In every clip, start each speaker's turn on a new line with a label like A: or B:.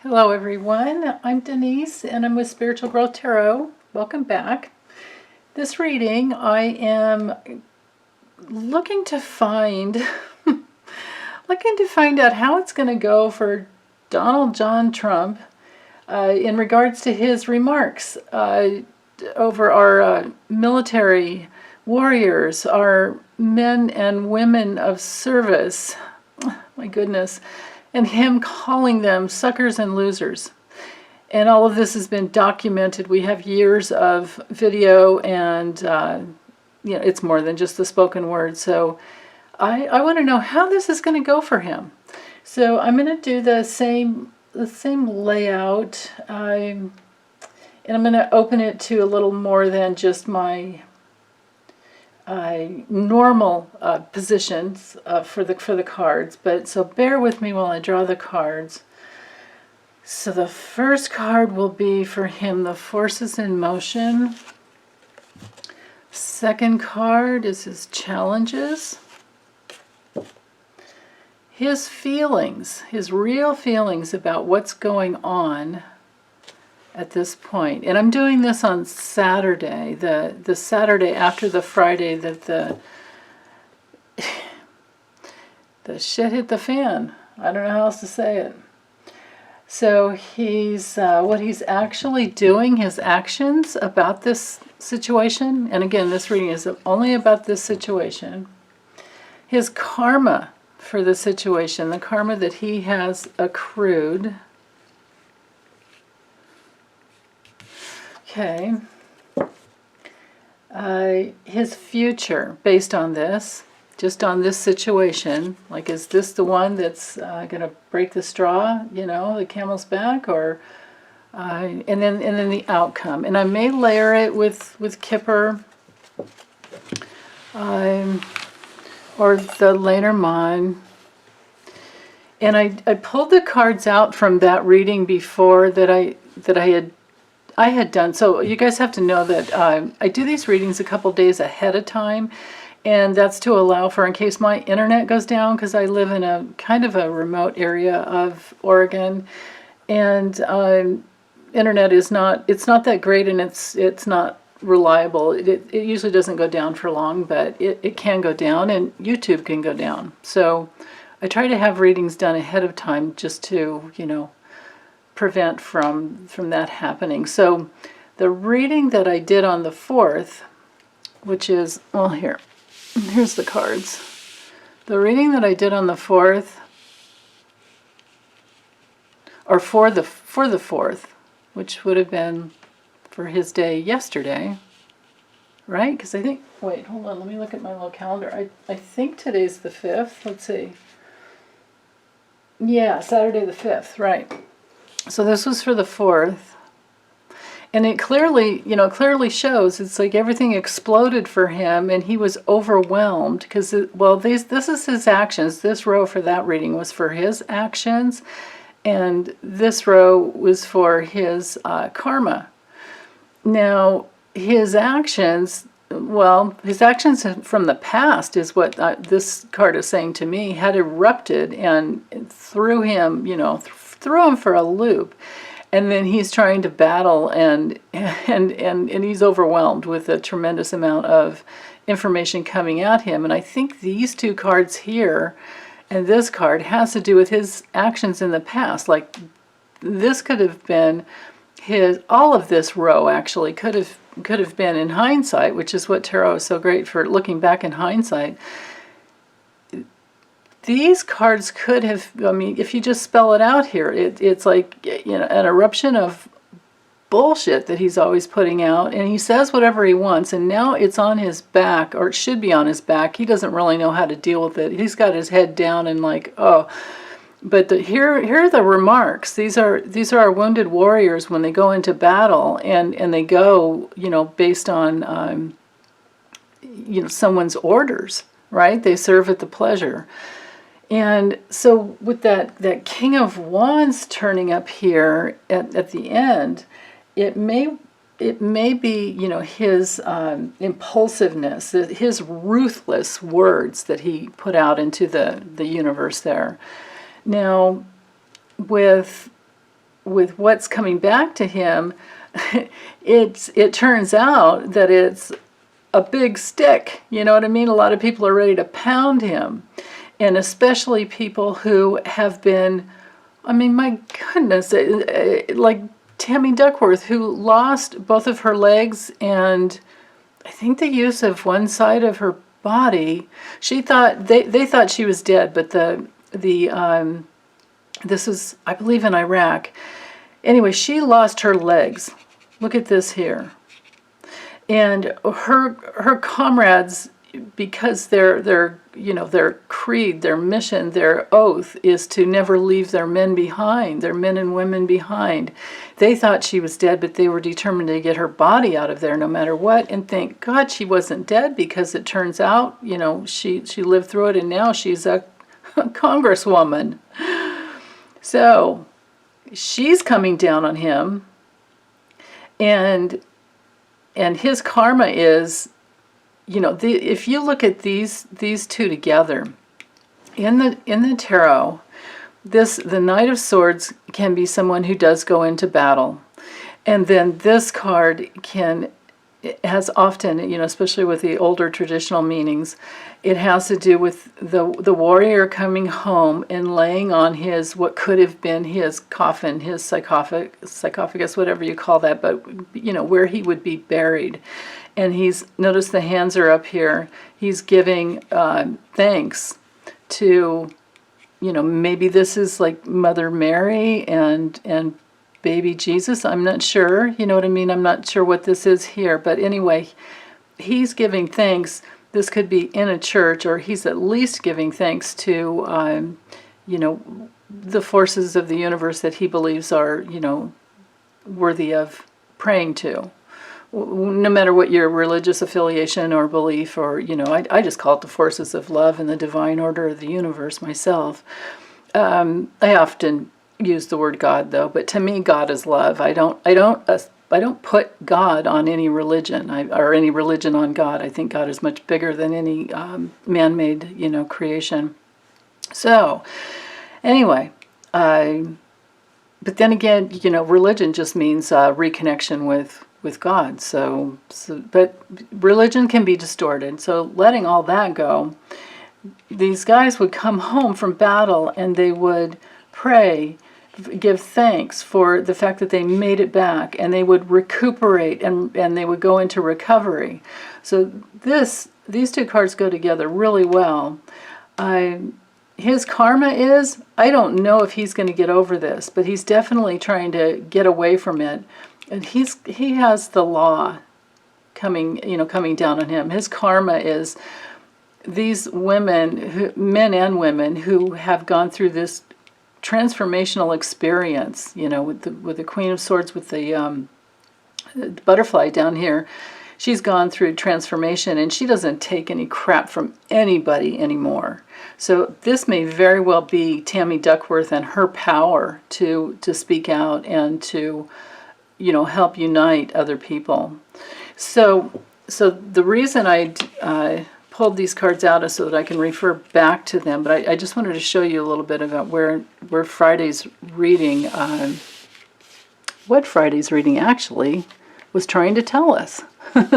A: Hello everyone, I'm Denise and I'm with Spiritual Growth Tarot. Welcome back. This reading I am looking to find out how it's going to go for Donald John Trump in regards to his remarks over our military warriors, our men and women of service. My goodness. And him calling them suckers and losers. And all of this has been documented. We have years of video and, it's more than just the spoken word. So I want to know how this is going to go for him. So I'm going to do the same layout. And I'm going to open it to a little more than just my normal positions for the cards, but so bear with me while I draw the cards. So the first card will be for him, the forces in motion. Second card is his challenges, his feelings, his real feelings about what's going on at this point. And I'm doing this on Saturday, the Saturday after the Friday that the shit hit the fan. I don't know how else to say it. So he's what he's actually doing, his actions about this situation, and again, this reading is only about this situation, his karma for the situation, the karma that he has accrued. Okay, his future based on this, just on this situation, like is this the one that's going to break the straw, the camel's back, or and then the outcome. And I may layer it with Kipper, or the Lenormand. And I pulled the cards out from that reading before that I had done. So you guys have to know that I do these readings a couple days ahead of time, and that's to allow for in case my internet goes down, because I live in a kind of a remote area of Oregon, and internet is not that great, and it's not reliable. It usually doesn't go down for long, but it can go down, and YouTube can go down. So I try to have readings done ahead of time just to prevent from that happening. So the reading that I did on the 4th, which is, well, here's the cards. The reading that I did on the 4th, or for the 4th, which would have been for his day yesterday, right? Because I think, wait, hold on, let me look at my little calendar. I think today's the 5th. Let's see. Yeah, Saturday the 5th, right. So this was for the 4th, and it clearly shows it's like everything exploded for him, and he was overwhelmed because, this is his actions. This row for that reading was for his actions, and this row was for his karma. Now, his actions from the past is what this card is saying to me, had erupted and threw him, threw him for a loop, and then he's trying to battle and he's overwhelmed with a tremendous amount of information coming at him. And I think these two cards here and this card has to do with his actions in the past. Like this could have been all of this row actually could have been in hindsight, which is what tarot is so great for, looking back in hindsight. These cards could have, if you just spell it out here, it's like, an eruption of bullshit that he's always putting out, and he says whatever he wants, and now it's on his back, or it should be on his back. He doesn't really know how to deal with it. He's got his head down and like, oh. But here are the remarks. These are our wounded warriors when they go into battle, and they go, based on, someone's orders, right? They serve at the pleasure. And so with that King of Wands turning up here at the end, it may be, his impulsiveness, his ruthless words that he put out into the universe there. Now, with with what's coming back to him, it turns out that it's a big stick. You know what I mean? A lot of people are ready to pound him, and especially people who have been, I mean, my goodness, like Tammy Duckworth, who lost both of her legs and I think the use of one side of her body. She thought they thought she was dead, but this was, I believe, in Iraq. Anyway, she lost her legs. Look at this here. And her comrades, because their creed, their mission, their oath is to never leave their men behind, their men and women behind. They thought she was dead, but they were determined to get her body out of there no matter what. And thank God she wasn't dead, because it turns out, she lived through it, and now she's a congresswoman. So she's coming down on him, and his karma is, if you look at these two together in the tarot, the Knight of Swords can be someone who does go into battle, and then this card has often, especially with the older traditional meanings, it has to do with the warrior coming home and laying on what could have been his coffin, his sarcophagus, whatever you call that, but where he would be buried. And notice the hands are up here. He's giving thanks to, maybe this is like Mother Mary and baby Jesus. I'm not sure. You know what I mean? I'm not sure what this is here. But anyway, he's giving thanks. This could be in a church, or he's at least giving thanks to, the forces of the universe that he believes are, worthy of praying to. No matter what your religious affiliation or belief, or, I just call it the forces of love and the divine order of the universe myself. I often use the word God, though, but to me, God is love. I don't put God on any religion, or any religion on God. I think God is much bigger than any man-made, creation. So, anyway, but then again, religion just means reconnection with God. So, but religion can be distorted. So, letting all that go, these guys would come home from battle and they would pray, give thanks for the fact that they made it back, and they would recuperate, and they would go into recovery. So these two cards go together really well. His karma is, I don't know if he's going to get over this, but he's definitely trying to get away from it. And he has the law coming down on him. His karma is these women, men and women, who have gone through this transformational experience, with the Queen of Swords, with the butterfly down here. She's gone through transformation, and she doesn't take any crap from anybody anymore. So this may very well be Tammy Duckworth and her power to speak out and to, help unite other people. So the reason I pulled these cards out is so that I can refer back to them, but I just wanted to show you a little bit about where Friday's reading, what Friday's reading actually was trying to tell us,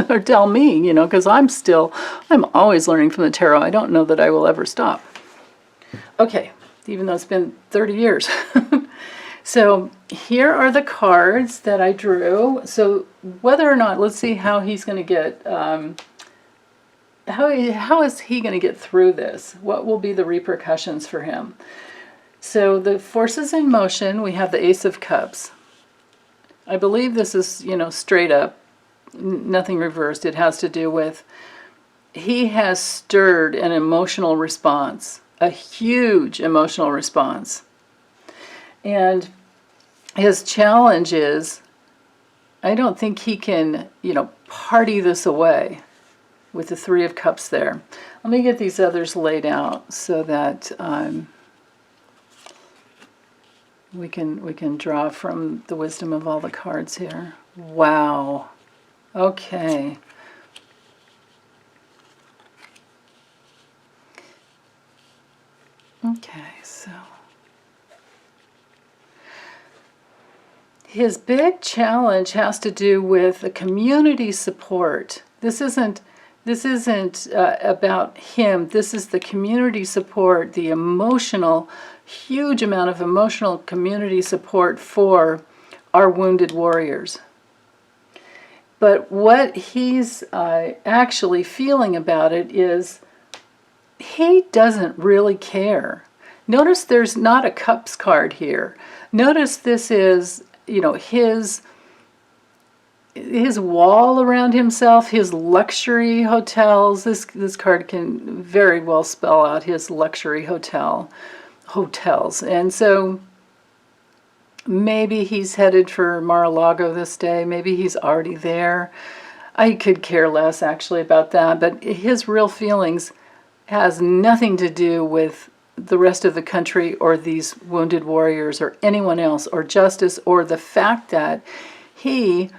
A: or tell me, because I'm always learning from the tarot. I don't know that I will ever stop. Okay, even though it's been 30 years. So here are the cards that I drew. So whether or not, let's see how he's going to get, how is he going to get through this? What will be the repercussions for him? So the forces in motion, we have the Ace of Cups. I believe this is, straight up, nothing reversed. It has to do with, he has stirred an emotional response, a huge emotional response. And his challenge is, I don't think he can, party this away with the Three of Cups there. Let me get these others laid out so that we can draw from the wisdom of all the cards here. Wow. Okay. Okay, so His big challenge has to do with the community support. This isn't about him. This is the community support, the emotional, huge amount of emotional community support for our wounded warriors. But what he's actually feeling about it is he doesn't really care. Notice there's not a cups card here. Notice this is, his wall around himself, his luxury hotels. This card can very well spell out his luxury hotels. And so maybe he's headed for Mar-a-Lago this day. Maybe he's already there. I could care less actually about that, but his real feelings has nothing to do with the rest of the country or these wounded warriors or anyone else or justice or the fact that he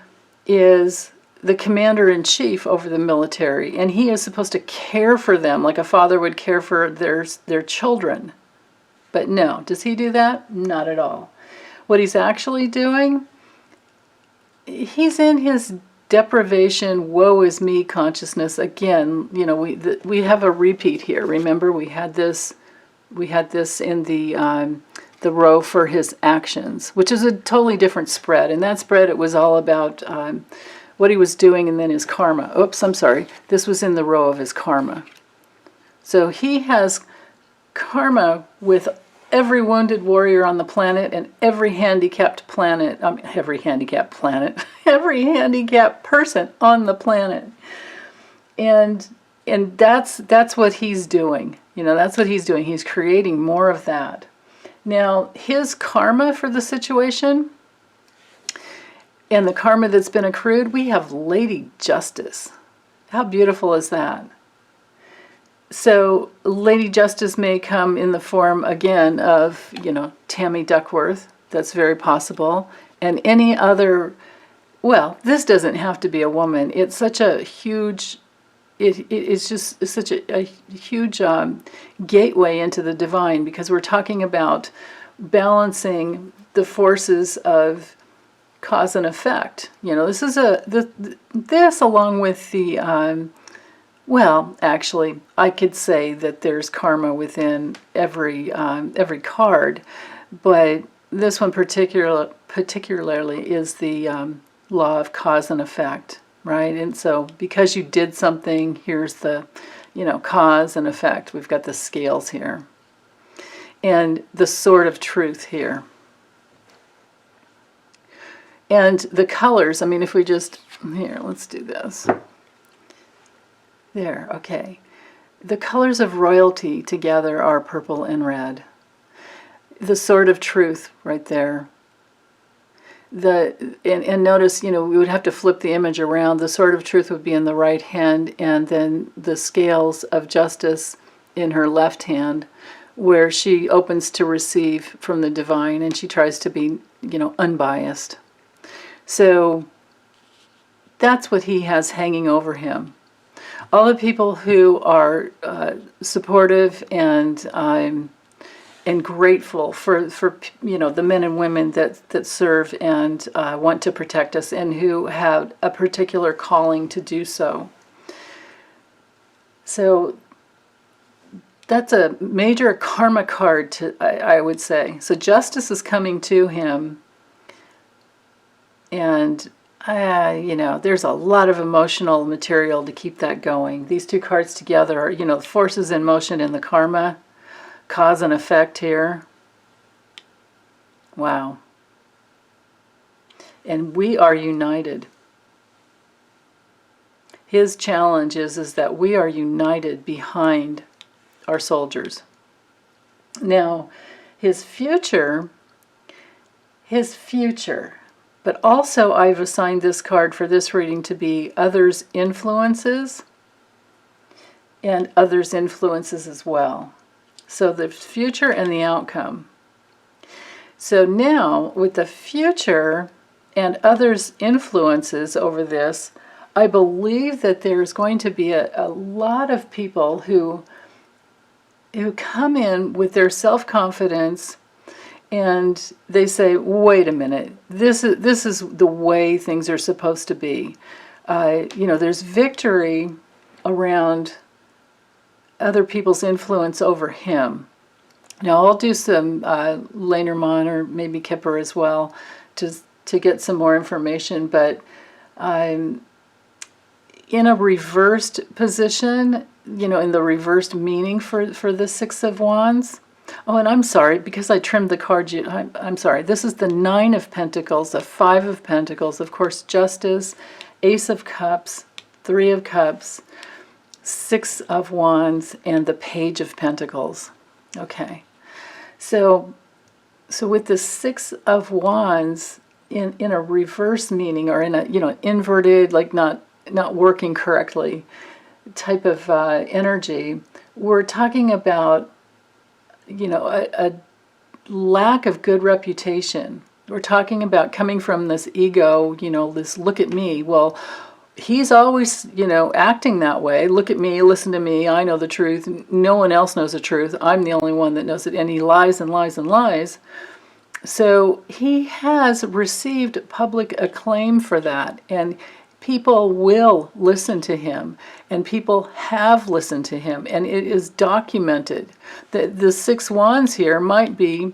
A: is the commander-in-chief over the military and he is supposed to care for them like a father would care for their children. But no, does he do that? Not at all. What he's actually doing, he's in his deprivation, woe is me consciousness again. We have a repeat here. Remember, we had this in the row for his actions, which is a totally different spread. In that spread, it was all about what he was doing and then his karma. Oops, I'm sorry. This was in the row of his karma. So he has karma with every wounded warrior on the planet and every handicapped every handicapped person on the planet. And that's what he's doing. That's what he's doing. He's creating more of that. Now, his karma for the situation and the karma that's been accrued, we have Lady Justice. How beautiful is that? So Lady Justice may come in the form, again, of, Tammy Duckworth. That's very possible. And any other, well, this doesn't have to be a woman. It's such a huge, it's such a huge gateway into the divine because we're talking about balancing the forces of cause and effect. This is this along with the, well, actually, I could say that there's karma within every card, but this one particularly is the law of cause and effect, right? And so, because you did something, here's the, cause and effect. We've got the scales here, and the sword of truth here, and the colors. I mean, if we just let's do this. There, okay. The colors of royalty together are purple and red. The sword of truth right there. And notice, we would have to flip the image around. The sword of truth would be in the right hand, and then the scales of justice in her left hand, where she opens to receive from the divine, and she tries to be, unbiased. So that's what he has hanging over him. All the people who are supportive and grateful for the men and women that serve and want to protect us and who have a particular calling to do so. So that's a major karma card, I would say. So justice is coming to him, and there's a lot of emotional material to keep that going. These two cards together are, forces in motion in the karma, cause and effect here. Wow. And we are united. His challenge is that we are united behind our soldiers. Now, his future, but also I've assigned this card for this reading to be others' influences and others' influences as well. So the future and the outcome. So now with the future and others' influences over this, I believe that there's going to be a lot of people who come in with their self-confidence and they say, wait a minute, this is the way things are supposed to be. There's victory around other people's influence over him. Now I'll do some Lenormand or maybe Kipper as well to get some more information, but I'm in a reversed position, in the reversed meaning for the Six of Wands. Oh, and I'm sorry, because I trimmed the card, I'm sorry. This is the Nine of Pentacles, the Five of Pentacles, of course, Justice, Ace of Cups, Three of Cups, Six of Wands, and the Page of Pentacles. Okay. So with the Six of Wands in a reverse meaning, or in a, inverted, like not working correctly type of energy, we're talking about, a lack of good reputation. We're talking about coming from this ego, this look at me. Well, he's always, acting that way. Look at me, listen to me, I know the truth. No one else knows the truth. I'm the only one that knows it. And he lies and lies and lies. So he has received public acclaim for that. And people will listen to him, and people have listened to him, and it is documented. The Six Wands here might be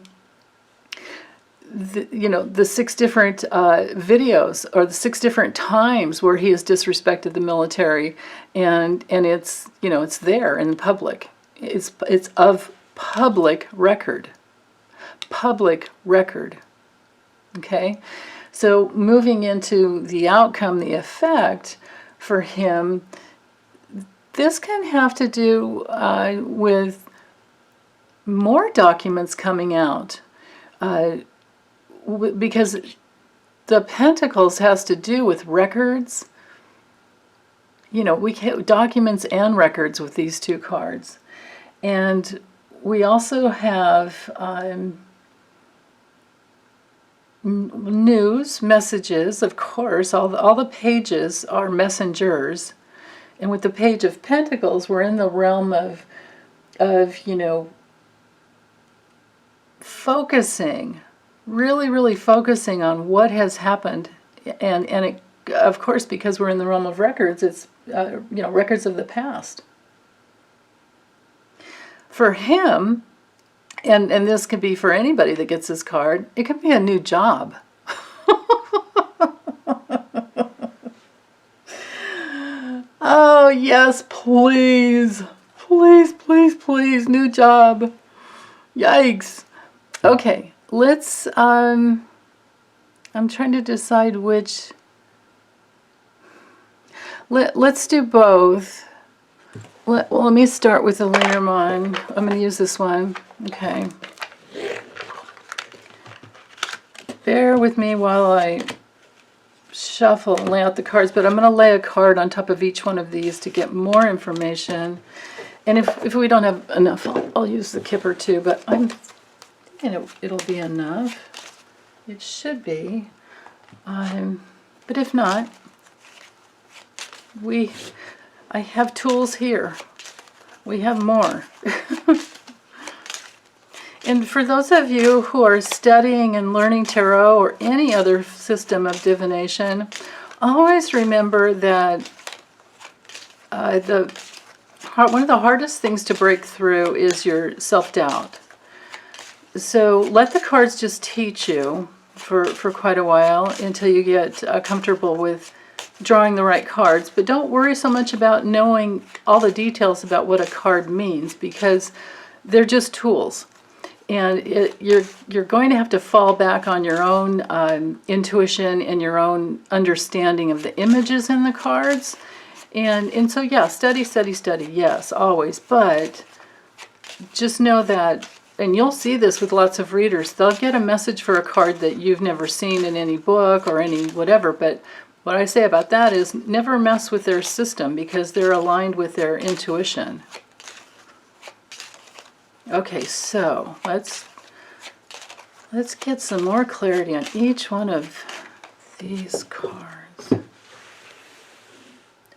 A: the six different videos, or the six different times where he has disrespected the military, and it's it's there in public. It's of public record. Public record. Okay. So moving into the outcome, the effect for him, this can have to do with more documents coming out, because the Pentacles has to do with records. We get documents and records with these two cards. And we also have news, messages, of course. All the pages are messengers. And with the Page of Pentacles, we're in the realm of focusing, really focusing on what has happened. And it, of course, because we're in the realm of records, it's records of the past. For him, and this could be for anybody that gets this card, it could be a new job. Oh, yes, please. Please, new job. Yikes. Okay, let's, I'm trying to decide which. Let's do both. Well, let me start with the Lenormand. I'm going to use this one. Okay. Bear with me while I shuffle and lay out the cards, but I'm going to lay a card on top of each one of these to get more information. And if we don't have enough, I'll use the Kipper too, but I'm thinking it'll be enough. It should be. But if not, I have tools here. We have more. And for those of you who are studying and learning tarot or any other system of divination, always remember that one of the hardest things to break through is your self-doubt. So let the cards just teach you for quite a while until you get comfortable with drawing the right cards. But don't worry so much about knowing all the details about what a card means, because they're just tools. And you're going to have to fall back on your own intuition and your own understanding of the images in the cards. And so, yeah, study, yes, always. But just know that, and you'll see this with lots of readers, they'll get a message for a card that you've never seen in any book or any whatever. But what I say about that is never mess with their system, because they're aligned with their intuition. Okay, so let's get some more clarity on each one of these cards.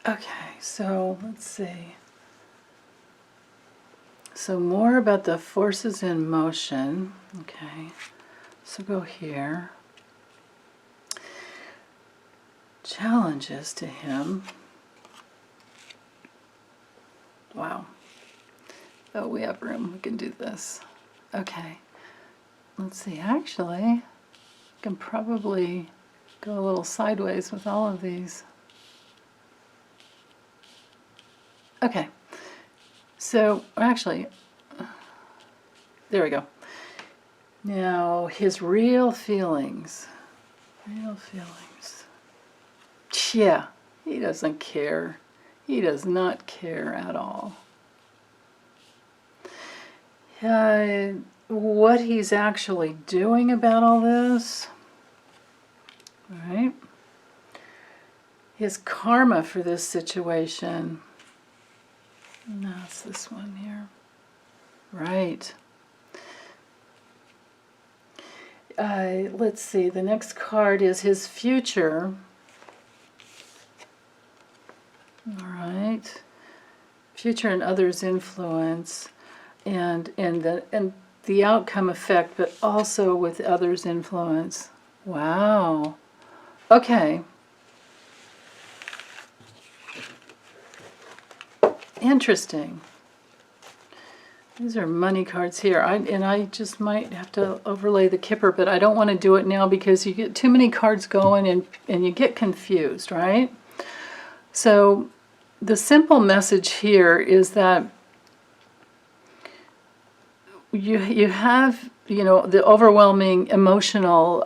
A: Okay, so let's see. So more about the forces in motion. Okay. So go here. Challenges to him. Wow. Oh, we have room. We can do this. Okay. Let's see. Actually, I can probably go a little sideways with all of these. Okay. So, actually, there we go. Now, his real feelings. Real feelings. Yeah, he doesn't care. He does not care at all. What he's actually doing about all this, right? His karma for this situation. No, it's this one here. Right. Let's see, the next card is his future. All right. Future and others' influence. And the outcome effect, but also with others' influence. Wow. Okay. Interesting. These are money cards here. I just might have to overlay the Kipper, but I don't want to do it now because you get too many cards going and you get confused, right? So the simple message here is that you have, the overwhelming emotional,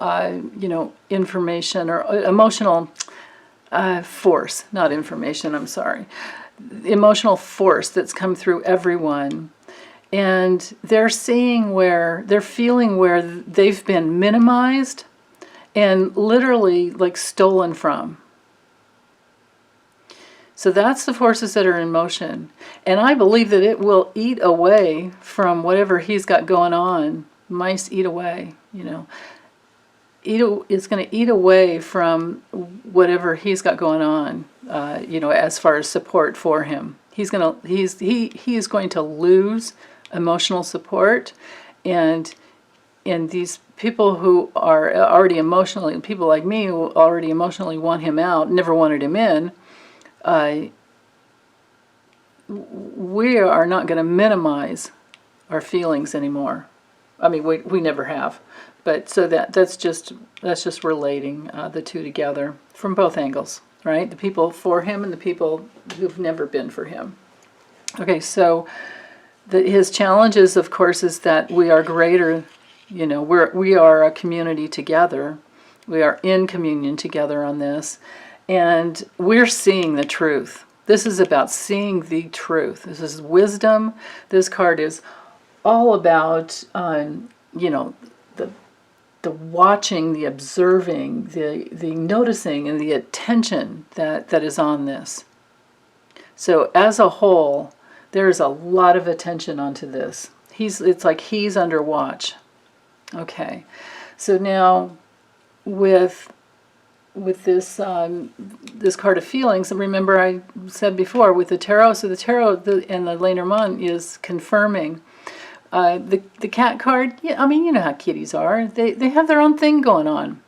A: information or emotional force, not information, I'm sorry. The emotional force that's come through everyone. And they're feeling where they've been minimized and literally like stolen from. So that's the forces that are in motion. And I believe that it will eat away from whatever he's got going on. Mice eat away, It's going to eat away from whatever he's got going on, as far as support for him. He is going to lose emotional support, and these people who are already emotionally, people like me who already emotionally want him out, never wanted him in, we are not going to minimize our feelings anymore. I mean, we never have, but so that's just relating the two together from both angles, right? The people for him and the people who've never been for him. Okay, so his challenges, of course, is that we are greater. We are a community together. We are in communion together on this. And we're seeing the truth. This is about seeing the truth. This is wisdom. This card is all about, the watching, the observing, the noticing, and the attention that is on this. So as a whole, there's a lot of attention onto this. It's like he's under watch. Okay. So now with this this card of feelings, and remember I said before with the tarot, so the tarot and the Lenormand is confirming. The cat card, yeah, I mean, you know how kitties are. They have their own thing going on.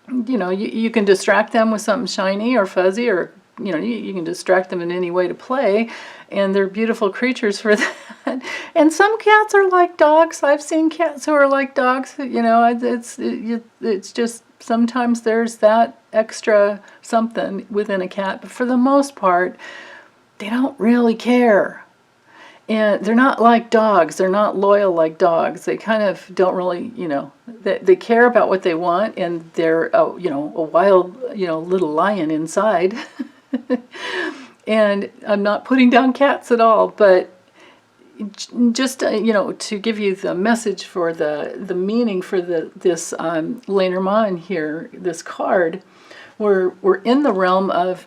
A: You can distract them with something shiny or fuzzy, or you can distract them in any way to play, and they're beautiful creatures for that. And some cats are like dogs. I've seen cats who are like dogs. It's just sometimes there's that extra something within a cat, but for the most part, they don't really care. And they're not like dogs. They're not loyal like dogs. They kind of don't really, they care about what they want, and they're, a wild, little lion inside. And I'm not putting down cats at all, but just, to give you the message for the meaning for this Lenormand here, this card, we're in the realm of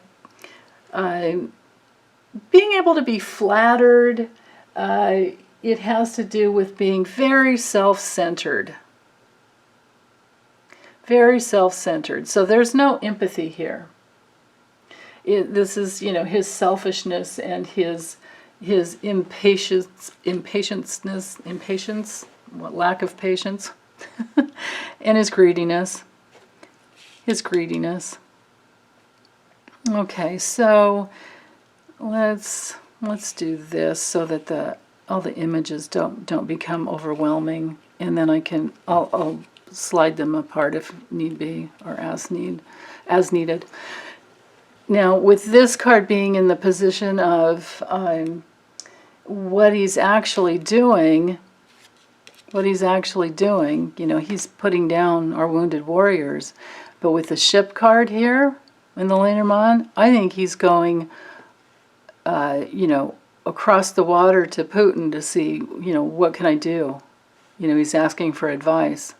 A: being able to be flattered. It has to do with being very self-centered. Very self-centered. So there's no empathy here. This is, his selfishness and his impatience, lack of patience. and his greediness. His greediness. Okay, so let's do this so that all the images don't become overwhelming, and then I'll slide them apart if need be, or as needed. Now, with this card being in the position of what he's actually doing, he's putting down our wounded warriors. But with the ship card here in the Lenormand, I think he's going, across the water to Putin to see, what can I do? He's asking for advice.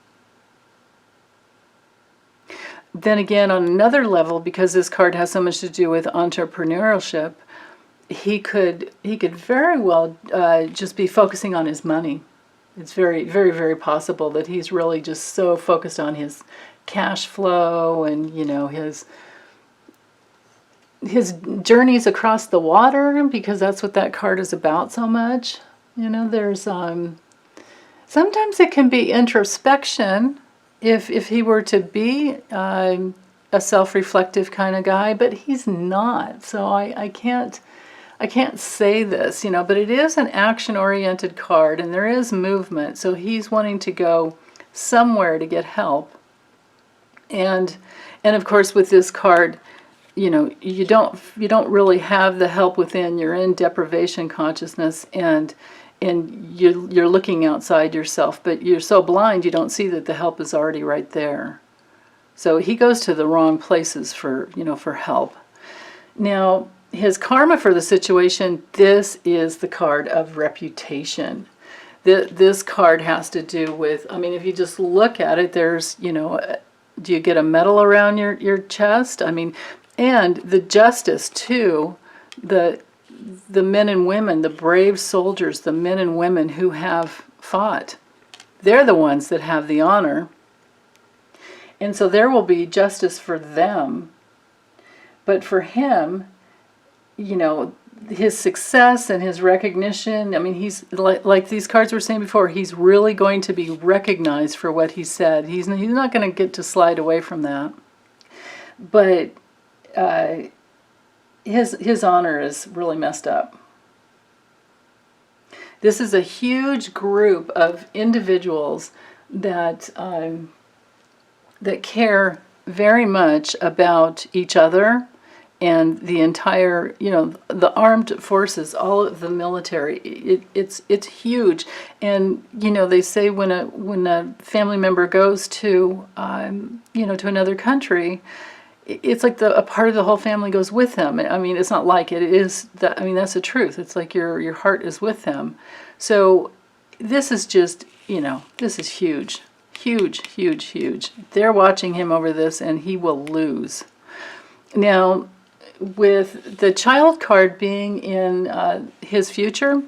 A: Then again, on another level, because this card has so much to do with entrepreneurship, he could very well just be focusing on his money. It's very, very, very possible that he's really just so focused on his cash flow and, his journeys across the water, because that's what that card is about so much. There's sometimes it can be introspection if he were to be a self-reflective kind of guy, but he's not. So I can't say this, but it is an action-oriented card, and there is movement. So he's wanting to go somewhere to get help, and of course with this card, you don't really have the help within. You're in deprivation consciousness, and you're looking outside yourself, but you're so blind you don't see that the help is already right there. So he goes to the wrong places for help. Now, his karma for the situation, this is the card of reputation. This card has to do with, if you just look at it, there's, do you get a medal around your chest? And the justice too, the men and women, the brave soldiers, the men and women who have fought, they're the ones that have the honor. And so there will be justice for them. But for him, his success and his recognition, he's like these cards were saying before, he's really going to be recognized for what he said. He's not going to get to slide away from that. But his honor is really messed up. This is a huge group of individuals that care very much about each other and the entire, the armed forces, all of the military. It's huge, and they say when a family member goes to to another country, it's like a part of the whole family goes with them. It's not like it is that. That's the truth. It's like your heart is with them. So this is just, this is huge, huge, huge, huge. They're watching him over this, and he will lose. Now, with the child card being in his future,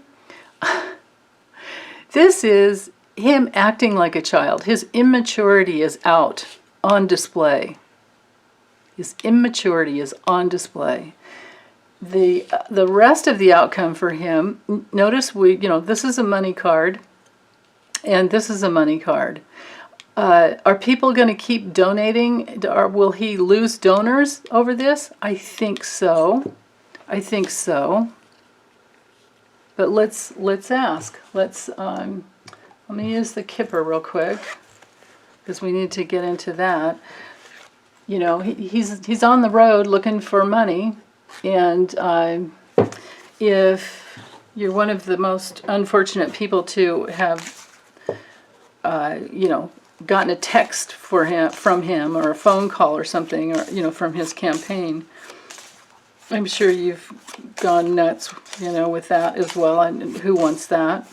A: this is him acting like a child. His immaturity is out on display. His immaturity is on display. The rest of the outcome for him, notice this is a money card, and this is a money card. Are people going to keep donating? Will he lose donors over this? I think so. But let's ask. Let me use the Kipper real quick, because we need to get into that. He's on the road looking for money, and if you're one of the most unfortunate people to have, gotten a text from him, or a phone call or something, or from his campaign, I'm sure you've gone nuts, with that as well. And who wants that?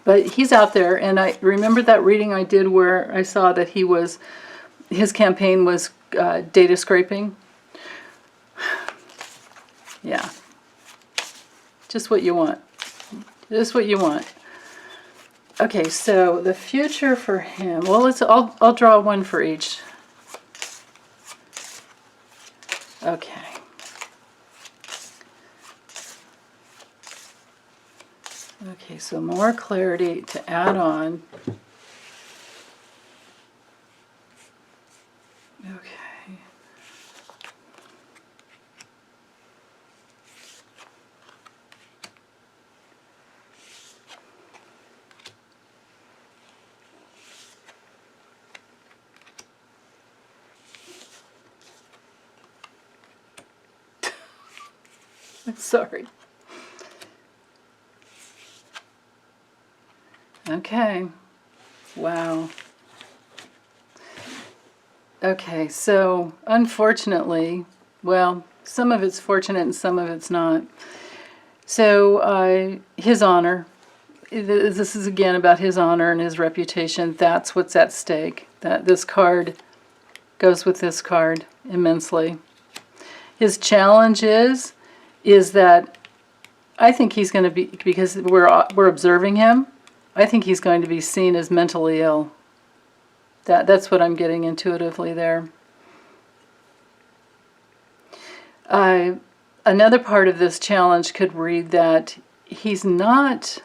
A: But he's out there, and I remember that reading I did where I saw that his campaign was data scraping. Yeah. Just what you want. Just what you want. Okay, so the future for him. Well, I'll draw one for each. Okay. Okay, so more clarity to add on. Sorry. Okay. Wow. Okay, so unfortunately, well, some of it's fortunate and some of it's not. So his honor, this is again about his honor and his reputation. That's what's at stake. That this card goes with this card immensely. His challenge is that I think he's going to be, because we're observing him, I think he's going to be seen as mentally ill. That's what I'm getting intuitively there. Another part of this challenge could read that he's not,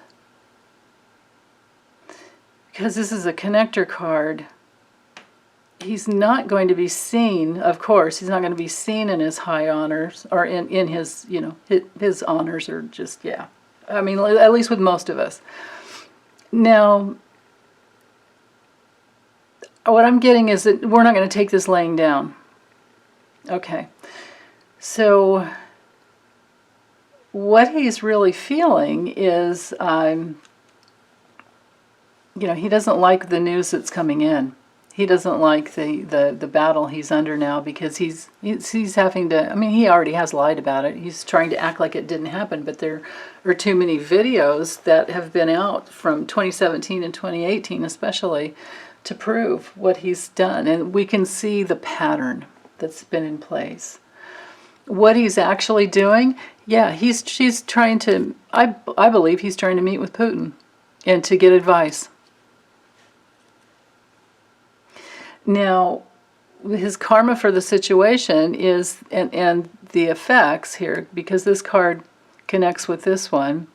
A: because this is a connector card, he's not going to be seen, of course, he's not going to be seen in his high honors, or in his, you know, his honors are just, yeah. I mean, at least with most of us. Now, what I'm getting is that we're not going to take this laying down. Okay. So, what he's really feeling is, you know, he doesn't like the news that's coming in. He doesn't like the battle he's under now, because he's having to, I mean, he already has lied about it. He's trying to act like it didn't happen, but there are too many videos that have been out from 2017 and 2018 especially to prove what he's done. And we can see the pattern that's been in place. What he's actually doing, yeah, he's trying to, I believe he's trying to meet with Putin and to get advice. Now, his karma for the situation is, and the effects here, because this card connects with this one,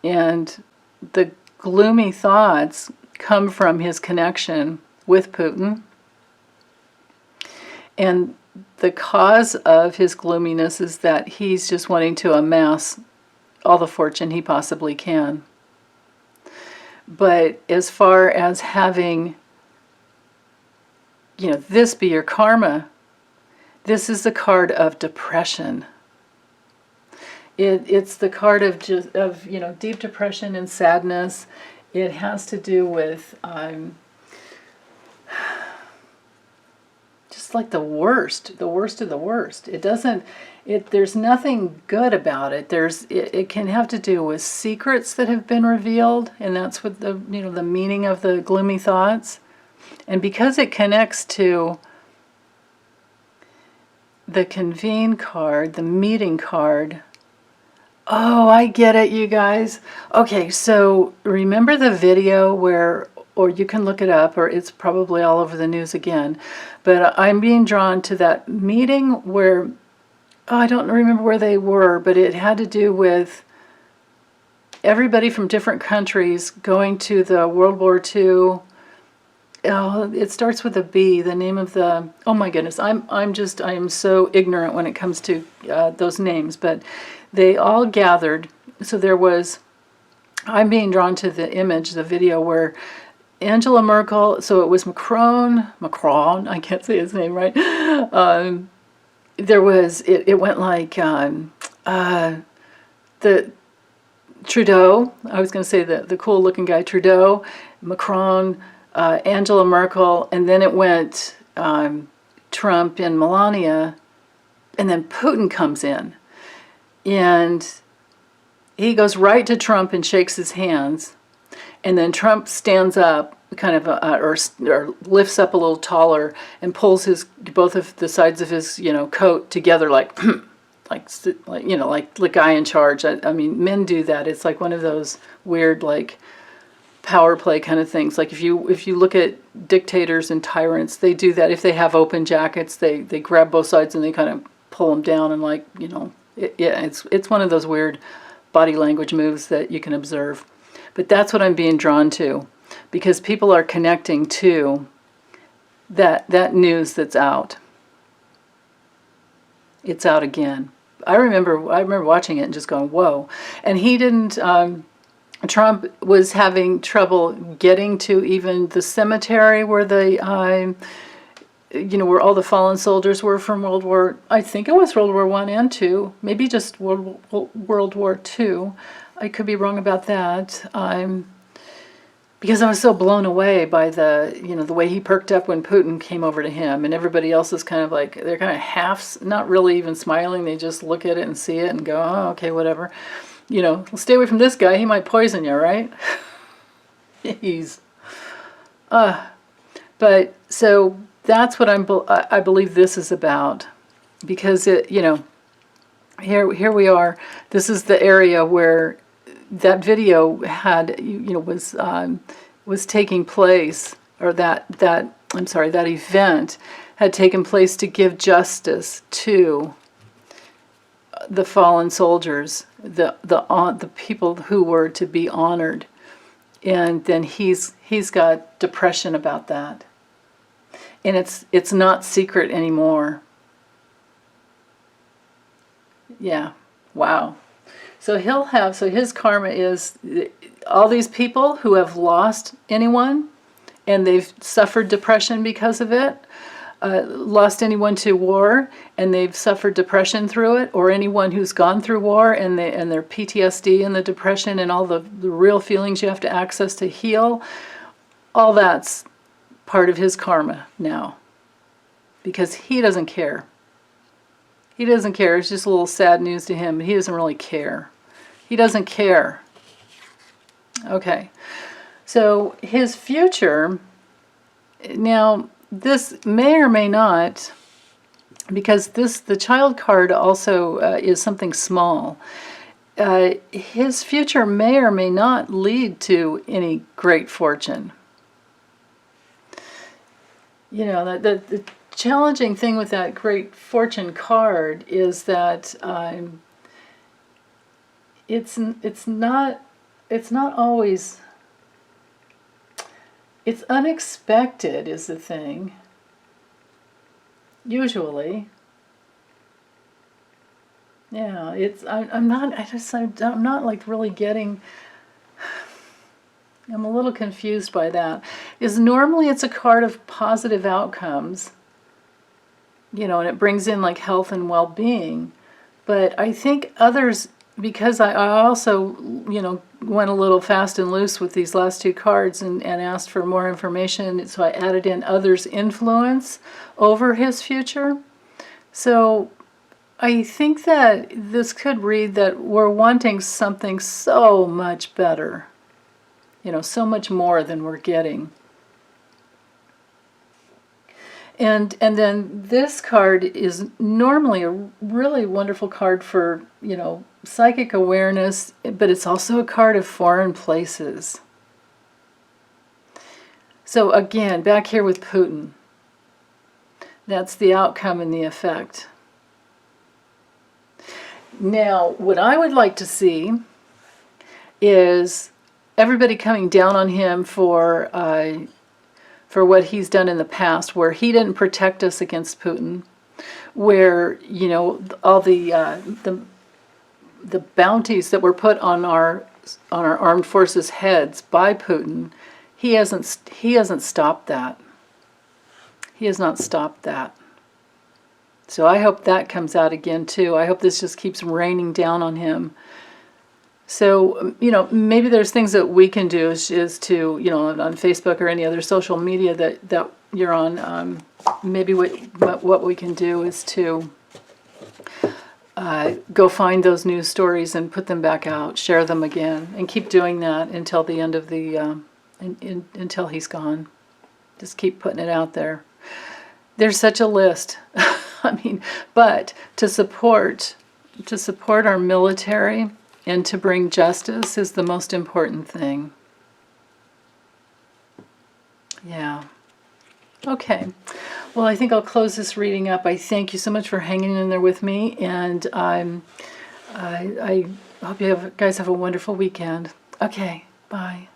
A: and the gloomy thoughts come from his connection with Putin. And the cause of his gloominess is that he's just wanting to amass all the fortune he possibly can. But as far as having, you know, this be your karma, this is the card of depression. It's the card of you know, deep depression and sadness. It has to do with just like the worst of the worst. It doesn't, there's nothing good about it. It can have to do with secrets that have been revealed, and that's what the, you know, the meaning of the gloomy thoughts. And because it connects to the convene card, the meeting card, oh, I get it, you guys. Okay, so remember the video where, or you can look it up, or it's probably all over the news again, but I'm being drawn to that meeting where, oh, I don't remember where they were, but it had to do with everybody from different countries going to the World War II. Oh, it starts with a B, the name of the, oh my goodness, I am so ignorant when it comes to those names, but they all gathered. So there was, I'm being drawn to the image, the video where Angela Merkel, so it was Macron, I can't say his name right. There was, it went like the Trudeau, I was going to say the cool looking guy, Trudeau, Macron, Angela Merkel, and then it went Trump and Melania, and then Putin comes in. And he goes right to Trump and shakes his hands. And then Trump stands up, kind of, or lifts up a little taller and pulls both of the sides of his, you know, coat together, like, like you know, like the guy in charge. I mean, men do that. It's like one of those weird, like, power play kind of things. Like if you look at dictators and tyrants, they do that. If they have open jackets, they grab both sides and they kind of pull them down, and, like, you know, it's one of those weird body language moves that you can observe. But that's what I'm being drawn to, because people are connecting to that news that's out. It's out again. I remember watching it and just going, whoa. And he didn't, Trump was having trouble getting to even the cemetery where where all the fallen soldiers were from I think it was World War I and II, maybe just World War II. I could be wrong about that. Because I was so blown away by the way he perked up when Putin came over to him, and everybody else is kind of like, they're kind of half, not really even smiling, they just look at it and see it and go, oh, okay, whatever. Stay away from this guy, he might poison you, right? But so that's what I believe this is about, because here we are. This is the area where that video had was taking place, or that event had taken place to give justice to the fallen soldiers, the people who were to be honored. And then he's got depression about that. And it's not secret anymore. Yeah. Wow. So his karma is all these people who have lost anyone and they've suffered depression because of it, lost anyone to war and they've suffered depression through it, or anyone who's gone through war and their PTSD and the depression and all the real feelings you have to access to heal, all that's part of his karma now, because he doesn't care. He doesn't care. It's just a little sad news to him, but he doesn't really care. He doesn't care. Okay. So his future, now this may or may not, because the child card also is something small. His future may or may not lead to any great fortune. The challenging thing with that great fortune card is that it's not always, it's unexpected is the thing, usually. Yeah, I'm not like really getting, I'm a little confused by that. Normally it's a card of positive outcomes, and it brings in like health and well-being. But I think others, because I also, went a little fast and loose with these last two cards and asked for more information, so I added in others' influence over his future. So I think that this could read that we're wanting something so much better, so much more than we're getting. And then this card is normally a really wonderful card for, psychic awareness, but it's also a card of foreign places. So again, back here with Putin, that's the outcome and the effect. Now, what I would like to see is everybody coming down on him for what he's done in the past, where he didn't protect us against Putin, where all the bounties that were put on our armed forces' heads by Putin, he hasn't stopped that. He has not stopped that. So I hope that comes out again too. I hope this just keeps raining down on him. So, maybe there's things that we can do is to, on Facebook or any other social media that you're on, maybe what we can do is to go find those news stories and put them back out, share them again, and keep doing that until the end of the, until he's gone. Just keep putting it out there. There's such a list. But to support our military and to bring justice is the most important thing. Yeah. Okay. Well, I think I'll close this reading up. I thank you so much for hanging in there with me, and I hope you guys have a wonderful weekend. Okay. Bye.